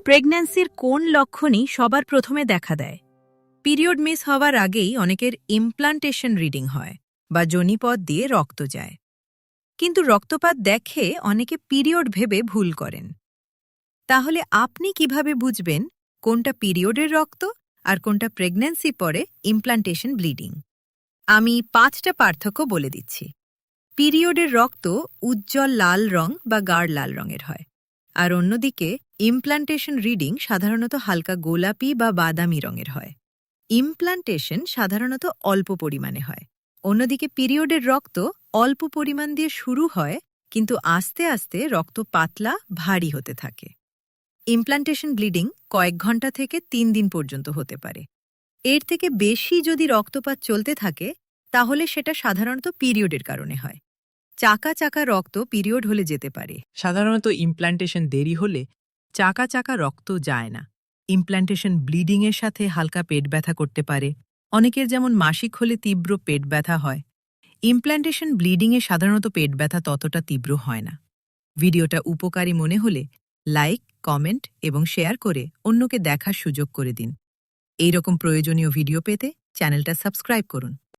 প্রেগন্যান্সির কোন লক্ষণই সবার প্রথমে দেখা দেয়? পিরিয়ড মিস হওয়ার আগেই অনেকের ইমপ্লান্টেশন রিডিং হয় বা যোনিপথ দিয়ে রক্ত যায়। কিন্তু রক্তপাত দেখে অনেকে পিরিয়ড ভেবে ভুল করেন। তাহলে আপনি কিভাবে বুঝবেন কোনটা পিরিয়ডের রক্ত আর কোনটা প্রেগন্যান্সি পরে ইমপ্লান্টেশন ব্লিডিং? আমি 5টা পার্থক্য বলে দিচ্ছি। পিরিয়ডের রক্ত উজ্জ্বল লাল রং বা গাঢ় লাল রঙের হয়, আর অন্যদিকে ইমপ্লান্টেশন রিডিং সাধারণত হালকা গোলাপি বা বাদামি রঙের হয়। ইমপ্লান্টেশন সাধারণত অল্প পরিমাণে হয়, অন্যদিকে পিরিয়ডের রক্ত অল্প পরিমাণ দিয়ে শুরু হয়, কিন্তু আস্তে আস্তে রক্ত পাতলা ভারী হতে থাকে। ইমপ্লান্টেশন ব্লিডিং কয়েক ঘন্টা থেকে 3 দিন পর্যন্ত হতে পারে। এর থেকে বেশি যদি রক্তপাত চলতে থাকে তাহলে সেটা সাধারণত পিরিয়ডের কারণে হয়। চাকা চাকা রক্ত পিরিয়ড হলে যেতে পারে। সাধারণত ইমপ্ল্যান্টেশন দেরি হলে চাকা চাকা রক্ত যায় না। ইমপ্ল্যান্টেশন ব্লিডিংয়ের সাথে হালকা পেট ব্যথা করতে পারে। অনেকের যেমন মাসিক হলে তীব্র পেট ব্যথা হয়। ইমপ্ল্যান্টেশন ব্লিডিংয়ে সাধারণত পেট ব্যথা ততটা তীব্র হয় না। ভিডিওটা উপকারী মনে হলে লাইক, কমেন্ট এবং শেয়ার করে অন্যকে দেখার সুযোগ করে দিন। এই রকম প্রয়োজনীয় ভিডিও পেতে চ্যানেলটা সাবস্ক্রাইব করুন।